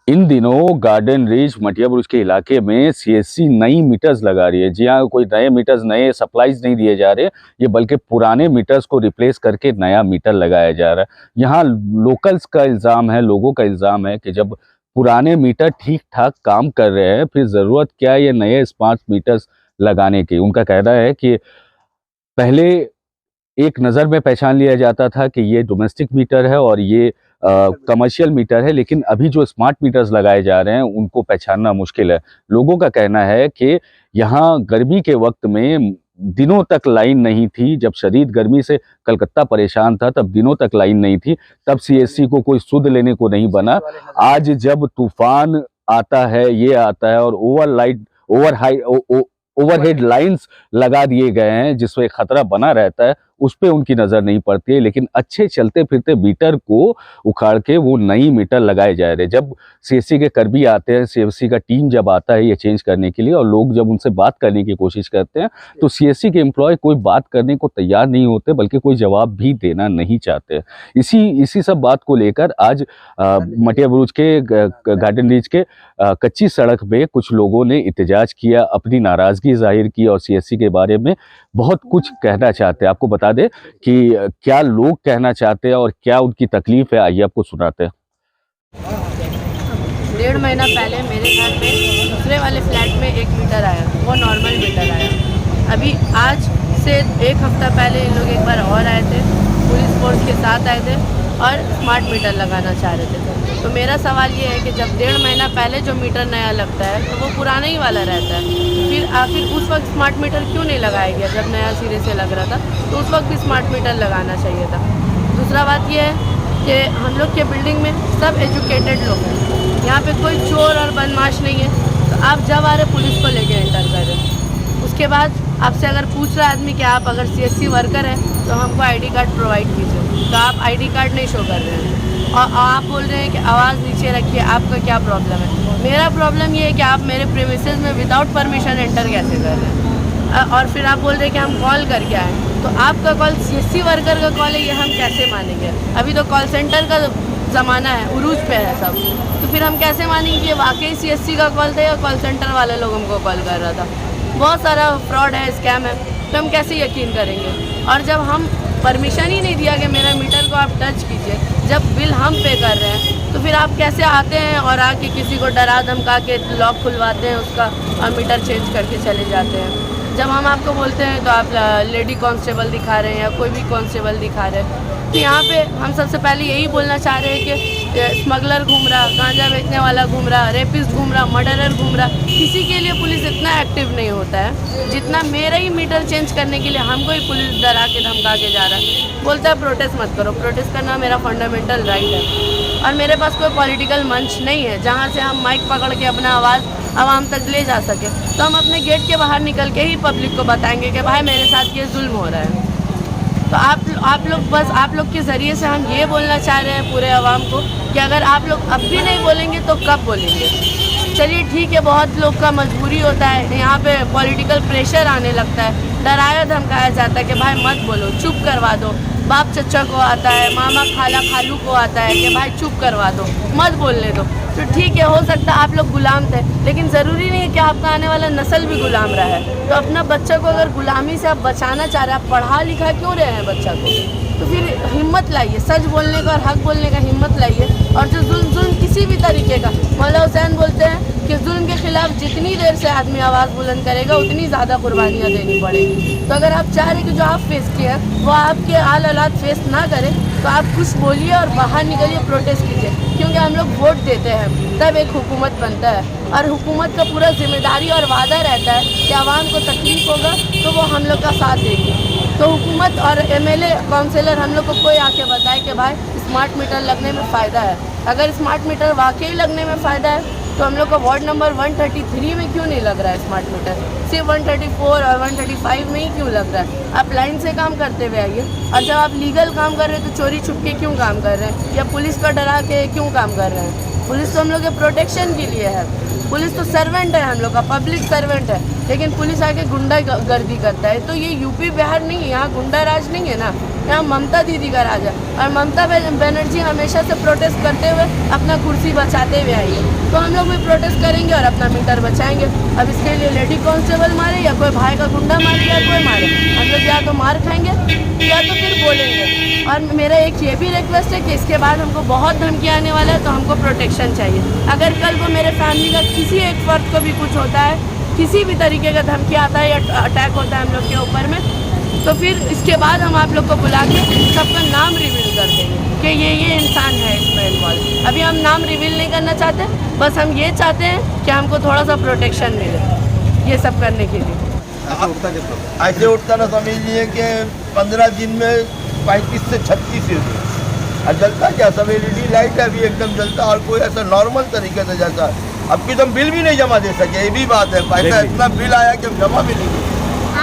इन दिनों garden reach मटिया बुरुज के इलाके में सीएससी नई मीटर्स लगा रही है। जी हाँ, कोई नए मीटर्स, नए सप्लाईज नहीं दिए जा रहे, ये बल्कि पुराने मीटर्स को रिप्लेस करके नया मीटर लगाया जा रहा है। यहाँ लोकल्स का इल्ज़ाम है, लोगों का इल्ज़ाम है कि जब पुराने मीटर ठीक-ठाक काम कर रहे हैं, फिर ज़रूरत क्या है ये नए स्मार्ट मीटर्स लगाने की। उनका कहना है कि पहले एक नज़र में पहचान लिया जाता था कि ये डोमेस्टिक मीटर है और ये कमर्शियल मीटर है, लेकिन अभी जो स्मार्ट मीटर्स लगाए जा रहे हैं उनको पहचानना मुश्किल है। लोगों का कहना है कि यहाँ गर्मी के वक्त में दिनों तक लाइन नहीं थी, जब शदीद गर्मी से कलकत्ता परेशान था तब दिनों तक लाइन नहीं थी, तब सीएससी को कोई सुध लेने को नहीं बना। आज जब तूफान आता है, ये आता है और ओवरहेड लाइन्स लगा दिए गए हैं जिसमें खतरा बना रहता है, उस पे उनकी नज़र नहीं पड़ती है। लेकिन अच्छे चलते फिरते मीटर को उखाड़ के वो नई मीटर लगाए जा रहे हैं। जब सीएससी के कर्मी आते हैं, सीएससी का टीम जब आता है ये चेंज करने के लिए और लोग जब उनसे बात करने की कोशिश करते हैं, तो सीएससी के एम्प्लॉय कोई बात करने को तैयार नहीं होते, बल्कि कोई जवाब भी देना नहीं चाहते। इसी सब बात को लेकर आज मटिया बुरुज के गार्डन रीच के कच्ची सड़क में कुछ लोगों ने एहतजाज किया, अपनी नाराज़गी ज़ाहिर की और सीएससी के बारे में बहुत कुछ कहना चाहते हैं। आपको बता दें कि क्या लोग कहना चाहते हैं और क्या उनकी तकलीफ है, आइए आपको सुनाते हैं। 1.5 महीना पहले मेरे घर पे दूसरे वाले फ्लैट में एक मीटर आया, वो नॉर्मल मीटर आया। अभी आज से 1 हफ्ता पहले इन लोग एक बार और आए थे, पुलिस फोर्स के साथ आए थे और स्मार्ट मीटर लगाना चाह रहे थे। तो मेरा सवाल ये है कि जब 1.5 महीना पहले जो मीटर नया लगता है तो वो पुराना ही वाला रहता है, फिर आखिर उस वक्त स्मार्ट मीटर क्यों नहीं लगाया गया? जब नया सिरे से लग रहा था तो उस वक्त भी स्मार्ट मीटर लगाना चाहिए था। दूसरा बात ये है कि हम लोग के बिल्डिंग में सब एजुकेटेड लोग हैं, यहाँ पे कोई चोर और बदमाश नहीं है। तो आप जब आ रहे पुलिस को लेके एंटर कर रहे, उसके बाद आपसे अगर पूछ रहा आदमी कि आप अगर सीएससी वर्कर हैं तो हमको आईडी कार्ड प्रोवाइड कीजिए, तो आप आईडी कार्ड नहीं शो कर रहे हैं और आप बोल रहे हैं कि आवाज़ नीचे रखिए, आपका क्या प्रॉब्लम है? मेरा प्रॉब्लम ये है कि आप मेरे प्रीमिसेस में विदाउट परमिशन एंटर कैसे कर रहे हैं? और फिर आप बोल रहे हैं कि हम कॉल करके आए, तो आपका कॉल सीएससी वर्कर का कॉल है, ये हम कैसे मानेंगे? अभी तो कॉल सेंटर का ज़माना है, उरूज पे है सब, तो फिर हम कैसे मानेंगे कि वाकई सीएससी का कॉल था या कॉल सेंटर वाले लोग हमको कॉल कर रहा था? बहुत सारा फ्रॉड है, स्कैम है, तो हम कैसे यकीन करेंगे? और जब हम परमिशन ही नहीं दिया कि मेरा मीटर को आप टच कीजिए, जब बिल हम पे कर रहे हैं, तो फिर आप कैसे आते हैं और आके किसी को डरा धमका के लॉक खुलवाते हैं उसका और मीटर चेंज करके चले जाते हैं? जब हम आपको बोलते हैं तो आप लेडी कांस्टेबल दिखा रहे हैं या कोई भी कांस्टेबल दिखा रहे हैं। तो यहाँ पे हम सबसे पहले यही बोलना चाह रहे हैं कि स्मगलर घूम रहा, गांजा बेचने वाला घूम रहा, रेपिस्ट घूम रहा, मर्डरर घूम रहा, किसी के लिए पुलिस इतना एक्टिव नहीं होता है जितना मेरा ही मीटर चेंज करने के लिए हमको ही पुलिस डरा के धमका के जा रहा है। बोलता है प्रोटेस्ट मत करो, प्रोटेस्ट करना मेरा फंडामेंटल राइट है और मेरे पास कोई पॉलिटिकल मंच नहीं है जहाँ से हम माइक पकड़ के अपना आवाज़ आवाम तक ले जा सके। तो हम अपने गेट के बाहर निकल के ही पब्लिक को बताएंगे कि भाई मेरे साथ ये जुल्म हो रहा है। तो आप लोग बस आप लोग के ज़रिए से हम ये बोलना चाह रहे हैं पूरे आवाम को कि अगर आप लोग अब भी नहीं बोलेंगे तो कब बोलेंगे? चलिए ठीक है, बहुत लोग का मजबूरी होता है, यहाँ पे पॉलिटिकल प्रेशर आने लगता है, डराया धमकाया जाता है कि भाई मत बोलो, चुप करवा दो। बाप चचा को आता है, मामा खाला खालू को आता है कि भाई चुप करवा दो, मत बोलने दो। तो ठीक है, हो सकता है आप लोग गुलाम थे, लेकिन ज़रूरी नहीं है कि आपका आने वाला नस्ल भी गुलाम रहा है। तो अपना बच्चा को अगर गुलामी से आप बचाना चाह रहे हैं, आप पढ़ा लिखा क्यों रहे हैं बच्चा को? तो फिर हिम्मत लाइए, सच बोलने का और हक बोलने का हिम्मत लाइए। और जो जुल्म किसी भी तरीके का, मौला हुसैन बोलते हैं कि जुल्म के खिलाफ जितनी देर से आदमी आवाज़ बुलंद करेगा उतनी ज़्यादा कुर्बानियाँ देनी पड़ेगी। तो अगर आप चाह रहे कि जो आप फेस किए हैं वो आपके आल औलाद फेस ना करें, तो आप कुछ बोलिए और बाहर निकलिए, प्रोटेस्ट कीजिए, क्योंकि हम लोग वोट देते हैं तब एक हुकूमत बनता है और हुकूमत का पूरा जिम्मेदारी और वादा रहता है कि आवाम को तकलीफ होगा तो वो हम लोग का साथ देगी। तो हुकूमत और एमएलए काउंसिलर हम लोग को कोई आके बताए कि भाई स्मार्ट मीटर लगने में फ़ायदा है। अगर स्मार्ट मीटर वाकई लगने में फ़ायदा है तो हम लोग का वार्ड नंबर 133 में क्यों नहीं लग रहा है स्मार्ट मीटर? सिर्फ 134 और 135 में ही क्यों लग रहा है? आप लाइन से काम करते हुए आइए। और जब आप लीगल काम कर रहे हैं तो चोरी छुपके क्यों काम कर रहे हैं या पुलिस का डरा के क्यों काम कर रहे हैं? पुलिस तो हम लोग के प्रोटेक्शन के लिए है, पुलिस तो सर्वेंट है, हम लोग का पब्लिक सर्वेंट है, लेकिन पुलिस आके गुंडा गर्दी करता है। तो ये यूपी बिहार नहीं है, यहाँ गुंडा राज नहीं है ना, यहाँ ममता दीदी का राज है और ममता बनर्जी हमेशा से प्रोटेस्ट करते हुए अपना कुर्सी बचाते हुए आई है। तो हम लोग भी प्रोटेस्ट करेंगे और अपना मीटर बचाएंगे। अब इसके लिए लेडी कांस्टेबल मारे या कोई भाई का गुंडा मारे या कोई मारे, हम लोग या तो मार खाएंगे या तो फिर बोलेंगे। और मेरा एक ये भी रिक्वेस्ट है कि इसके बाद हमको बहुत धमकी आने वाला है, तो हमको प्रोटेक्शन चाहिए। अगर कल को मेरे फैमिली का किसी एक फर्द को भी कुछ होता है, किसी भी तरीके का धमकी आता है या अटैक होता है हम लोग के ऊपर में, तो फिर इसके बाद हम आप लोग को बुला के सबका नाम रिवील कर देंगे कि ये इंसान है इसमें इन्वॉल्व। अभी हम नाम रिवील नहीं करना चाहते, बस हम ये चाहते हैं कि हमको थोड़ा सा प्रोटेक्शन मिले ये सब करने के लिए। ऐसे उठता ना समझिए कि 15 दिन में 35 से 36 यूनिट। और जलता क्या, सब LED लाइट है अभी एकदम जलता, और कोई ऐसा नॉर्मल तरीके से जैसा अब की तो हम बिल भी नहीं जमा दे सके, ये भी बात है। पैसा इतना बिल आया कि हम जमा भी नहीं किए।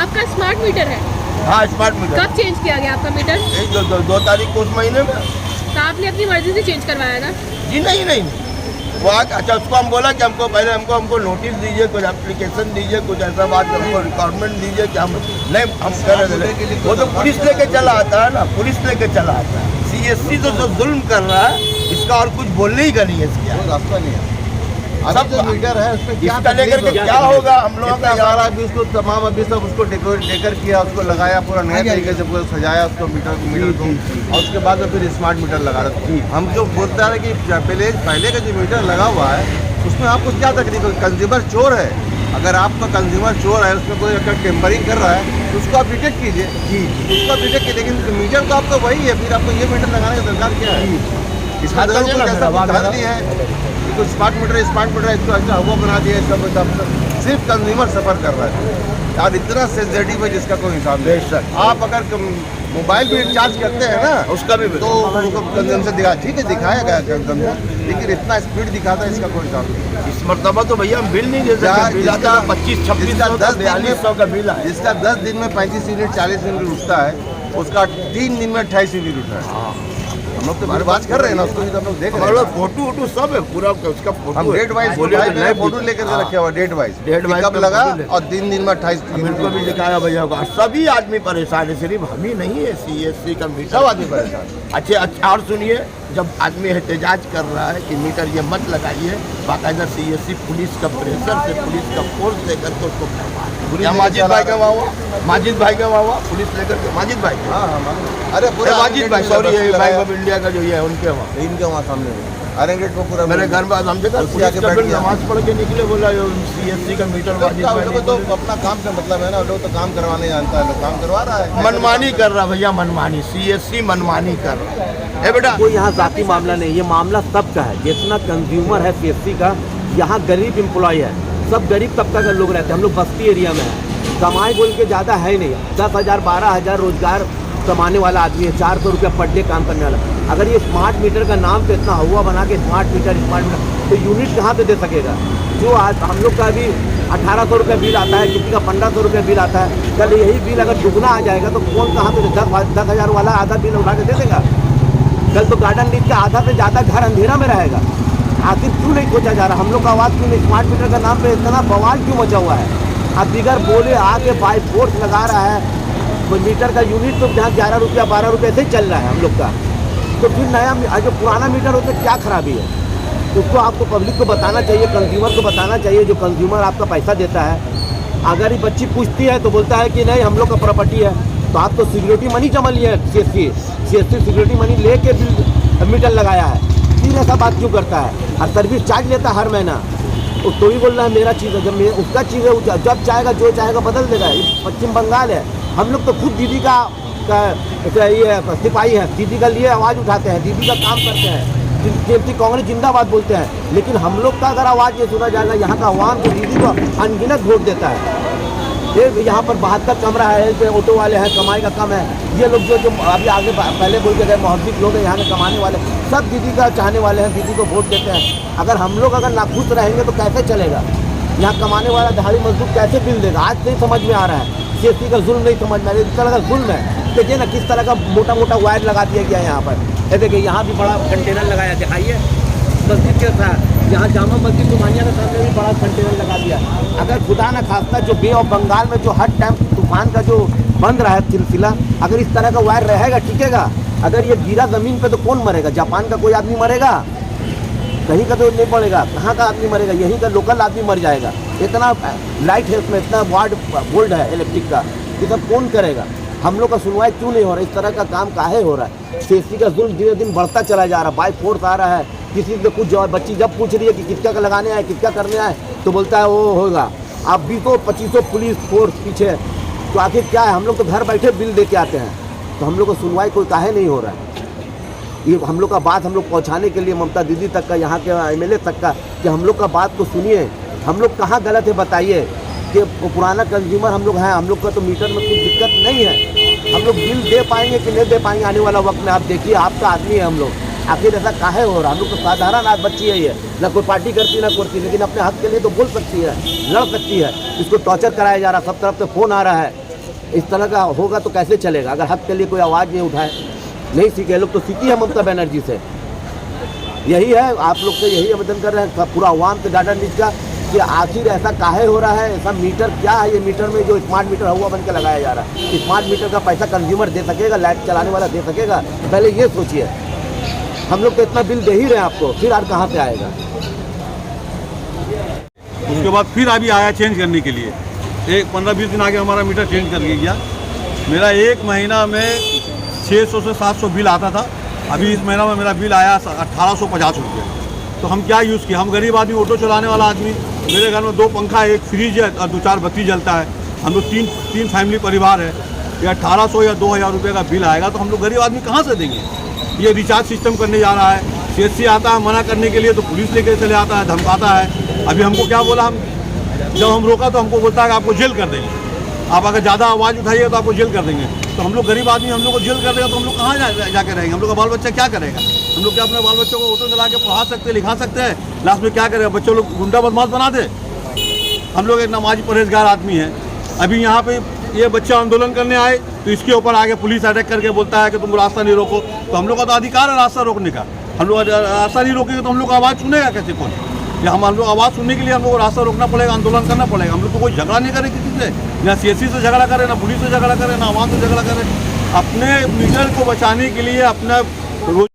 आपका स्मार्ट मीटर है? हाँ स्मार्ट मीटर। कब चेंज किया गया आपका मीटर? यही 2 तारीख को उस महीने में। तो आपने अपनी मर्जी से चेंज करवाया ना? जी नहीं वो अच्छा उसको हम बोला कि हमको पहले हमको नोटिस दीजिए, कुछ एप्लीकेशन दीजिए, कुछ ऐसा बात हमको रिक्वायरमेंट दीजिए कि हम नहीं हम कर रहे। वो तो पुलिस लेके चला आता है ना, पुलिस लेके चला आता है। CSC तो जो जुल्म कर रहा है इसका और कुछ बोलने ही का नहीं है, इसका रास्ता नहीं है। सब मीटर है उसमें क्या लेकर के क्या होगा हम लोगों का यार। अभी उसको तमाम अभी सब उसको डेकोर किया, उसको लगाया पूरा नया तरीके से पूरा सजाया उसको मीटर को, और उसके बाद में फिर स्मार्ट मीटर लगा रहा था। हम जो बोलते हैं कि पहले का जो मीटर लगा हुआ है उसमें आपको क्या तकलीफ है, कंज्यूमर चोर है। अगर आपका कंज्यूमर चोर है, उसमें कोई अगर टेम्परिंग कर रहा है तो उसको आप डिटेक्ट कीजिए जी, उसको डिटेक्ट कीजिए। लेकिन मीटर तो आपका वही है, फिर आपको ये मीटर लगाने का दरकार क्या है? इसका तो नहीं है तो स्मार्ट मीटर इसको अच्छा हुआ बना दिया, सिर्फ कंज्यूमर सफ़र कर रहा है यार। इतना सेंसिटिव है जिसका कोई हिसाब नहीं। आप अगर मोबाइल भी रिचार्ज करते हैं ना उसका भी तो उनको कंजम्पशन दिखा, ठीक है दिखाएगा कंजम्पशन, लेकिन इतना स्पीड दिखाता है इसका कोई हिसाब नहीं। इस मरतबा तो भैया हम बिल नहीं दे सकते, 25-26 4200 का बिल है। जिसका 10 दिन में 35 यूनिट 40 यूनिट उठता है, उसका 3 दिन में 28 यूनिट उठा है। हम लोग तो बात कर रहे हैं ना, उसको भी तो हम लोग देख रहे हैं। फोटो सब है पूरा उसका फोटो, हम डेट वाइज फोटो लेकर रखे हुआ, डेट वाइज कब लगा और 3 दिन में 28 यूनिट को भी दिखाया भैया को। सभी आदमी परेशान है, सिर्फ हम ही नहीं है, CSC का मीटर सब आदमी परेशान। अच्छा और सुनिए, जब आदमी एहतजाज कर रहा है कि मीटर ये मत लगाइए, बाकायदा CSC पुलिस का प्रेशर से पुलिस का फोर्स लेकर के उसको करवा। माजिद भाई का वहाँ हुआ पुलिस लेकर के, माजिद भाई अरे पूरे माजिद भाई सॉरी बैंक ऑफ इंडिया का जो ये है इनके वहाँ सामने अरे गेट को पूरा मेरे घर में हम देखा नमाज पढ़ के निकले, बोला CSC का मीटर तो अपना काम से मतलब है ना, लोग तो काम करवाने जानता है, काम करवा रहा है। मनमानी कर रहा भैया, मनमानी CSC मनमानी कर रहा है बेटा। कोई यहाँ जाती मामला नहीं, ये मामला सबका है। जितना कंज्यूमर है CSC का, यहाँ गरीब एम्प्लॉय है, सब गरीब तबका के लोग रहते हैं। हम लोग बस्ती एरिया में है, कमाई बोल के ज़्यादा है नहीं, 10,000 12,000 रोजगार कमाने वाला आदमी है, 400 रुपया पर डे काम करने वाला। अगर ये स्मार्ट मीटर का नाम पे इतना हुआ बना के स्मार्ट मीटर तो यूनिट कहाँ पे दे सकेगा? जो आज हम लोग का अभी 1800 रुपया बिल आता है, किसी का 1500 रुपया बिल आता है, कल यही बिल अगर दुगना आ जाएगा तो कौन कहाँ पे 10,000 वाला आधा बिल उठा के दे देगा? कल तो गार्डन रीच का आधा से ज़्यादा घर अंधेरा में रहेगा। आखिर क्यों नहीं सोचा जा रहा? हम लोग का आवाज़ क्यों नहीं? स्मार्ट मीटर का नाम पे इतना बवाल क्यों मचा हुआ है? अब बिगर बोले आके बाई फोर्स लगा रहा है। कोई मीटर का यूनिट तो जहाँ 11 रुपया 12 रुपये से चल रहा है हम लोग का, तो फिर नया जो पुराना मीटर होता है क्या खराबी है? उसको आपको पब्लिक को बताना चाहिए, कंज्यूमर को बताना चाहिए। जो कंज्यूमर आपका पैसा देता है, अगर ये बच्ची पूछती है तो बोलता है कि नहीं हम लोग का प्रॉपर्टी है, तो आप तो सिक्योरिटी मनी जमा लिए है, CSC सिक्योरिटी मनी लेके भी मीटर लगाया है, फिर ऐसा बात क्यों करता है? और सर्विस चार्ज लेता है हर महीना। तो ही बोल रहा है मेरा चीज़ है, जब उसका चीज़ है, जब चाहेगा जो चाहेगा बदल देगा। पश्चिम बंगाल है, हम लोग तो खुद दीदी का ये सिपाही है, दीदी का लिए आवाज़ उठाते हैं, दीदी का काम करते हैं, कांग्रेस जिंदाबाद बोलते हैं। लेकिन हम लोग का अगर आवाज़ ये सुना जाएगा, यहाँ का आवाम तो दीदी को अनगिनत वोट देता है। ये यहाँ पर 72 कमरा है, पे ऑटो वाले हैं, कमाई का कम है। ये लोग जो अभी आगे पहले बोल के गए मोहब्बत लोग हैं यहाँ के कमाने वाले, सब दीदी का चाहने वाले हैं, दीदी को वोट देते हैं। अगर हम लोग अगर नाखुश रहेंगे तो कैसे चलेगा? यहाँ कमाने वाला दिहाड़ी मजदूर कैसे बिल देगा? आज नहीं समझ में आ रहा है। CSC का जुल्म नहीं समझ में आ रहा है, इस तरह का जुल्म है। देखिए ना किस तरह का मोटा मोटा वायर लगा दिया गया है यहाँ पर। ये देखिए यहाँ भी बड़ा कंटेनर लगाया, दिखाइए मस्जिद के साथ, यहाँ जामा मस्जिद नुमानिया के सामने भी बड़ा कंटेनर लगा दिया। अगर खुदा न खास्ता जो बे ऑफ बंगाल में जो हर टाइम तूफान का जो बंद रहा है सिलसिला। अगर इस तरह का वायर रहेगा टिकेगा, अगर ये गिरा ज़मीन पे तो कौन मरेगा? जापान का कोई आदमी मरेगा? कहीं का तो नहीं पड़ेगा। कहाँ का आदमी मरेगा? यहीं का लोकल आदमी मर जाएगा। इतना लाइट है उसमें, इतना वोल्ट है इलेक्ट्रिक का, ये सब कौन करेगा? हम लोग का सुनवाई क्यों नहीं हो रहा? इस तरह का काम काहे हो रहा है? सीएससी का जुल्म दिन दिन बढ़ता चला जा रहा है। बाई फोर्स आ रहा है, किसी से कुछ जवाब, बच्ची जब पूछ रही है कि किसका लगाने आए, किसका करने आए, तो बोलता है वो होगा। अब 20-25 पुलिस फोर्स पीछे, तो आखिर क्या है? हम लोग तो घर बैठे बिल दे के आते हैं, तो हम लोग को सुनवाई कोई काहे नहीं हो रहा है? ये हम लोग का बात हम लोग पहुँचाने के लिए ममता दीदी तक का, यहाँ के एमएलए तक का, कि हम लोग का बात को सुनिए, हम लोग कहाँ गलत है बताइए। कि पुराना कंज्यूमर हम लोग हैं, हम लोग का तो मीटर में कुछ दिक्कत नहीं है। हम लोग बिल दे पाएंगे कि नहीं दे पाएंगे आने वाला वक्त में, आप देखिए, आपका आदमी है हम लोग। आखिर ऐसा काहे हो रहा? हम लोग तो साधारण आज बच्ची है, ये ना कोई पार्टी करती ना करती, लेकिन अपने हक के लिए तो बोल सकती है, लड़ सकती है। इसको टॉर्चर कराया जा रहा, सब तरफ से फ़ोन आ रहा है। इस तरह का होगा तो कैसे चलेगा? अगर हक के लिए कोई आवाज़ नहीं उठाए, नहीं सीखे लोग, तो सीखी है ममता बनर्जी से। यही है, आप लोग से यही आवेदन कर रहे हैं पूरा आवाम से, डाटा न्यूज़ का, कि आखिर ऐसा काहे हो रहा है? ऐसा मीटर क्या है? ये मीटर में जो स्मार्ट मीटर हुआ बन के लगाया जा रहा है, स्मार्ट मीटर का पैसा कंज्यूमर दे सकेगा? लाइट चलाने वाला दे सकेगा? पहले ये सोचिए। हम लोग तो इतना बिल दे ही रहे हैं आपको, फिर और कहाँ से आएगा? उसके बाद फिर अभी आया चेंज करने के लिए, एक 15-20 दिन आगे हमारा मीटर चेंज कर गया। मेरा एक महीना में 600 से 700 बिल आता था, अभी इस महीना में मेरा बिल आया 1850 रुपये। तो हम क्या यूज़ किए? हम गरीब आदमी, ऑटो चलाने वाला आदमी, मेरे घर में 2 पंखा, एक फ्रिज है और 2-4 बत्ती जलता है। हम लोग तीन फैमिली परिवार है। ये 1800 या 2000 रुपये का बिल आएगा तो हम लोग गरीब आदमी कहाँ से देंगे? ये रिचार्ज सिस्टम करने जा रहा है, सीएससी आता है मना करने के लिए तो पुलिस लेके चले आता है, धमकाता है। अभी हमको क्या बोला, हम जब हम रोका तो हमको बोलता है कि आपको जेल कर देंगे, आप अगर ज़्यादा आवाज़ उठाइए तो आपको जेल कर देंगे। तो हम लोग गरीब आदमी, हम लोग को जेल कर देगा तो हम लोग कहाँ जाके रहेंगे? हम लोग का बाल बच्चा क्या करेगा? हम लोग क्या अपने बाल बच्चों को ऑटो चला के पढ़ा सकते हैं, लिखा सकते हैं? लास्ट में क्या करेगा? बच्चों लोग गुंडा बदमाश बना दे। हम लोग एक नमाजी परहेजगार आदमी हैं। अभी यहाँ पे ये बच्चे आंदोलन करने आए तो इसके ऊपर आगे पुलिस अटैक करके बोलता है कि तुम रास्ता नहीं रोको। तो हम लोग का तो अधिकार है रास्ता रोकने का। हम लोग रास्ता नहीं रोकेंगे तो हम लोग का आवाज़ सुनेगा कैसे कौन? या हम लोग आवाज़ सुनने के लिए हम लोग को रास्ता रोकना पड़ेगा, आंदोलन करना पड़ेगा। हम लोग तो कोई झगड़ा नहीं करें किसी से, ना सीएससी से झगड़ा करें, ना पुलिस से झगड़ा करें, ना आवाम से झगड़ा करें। अपने मीटर को बचाने के लिए अपना रोज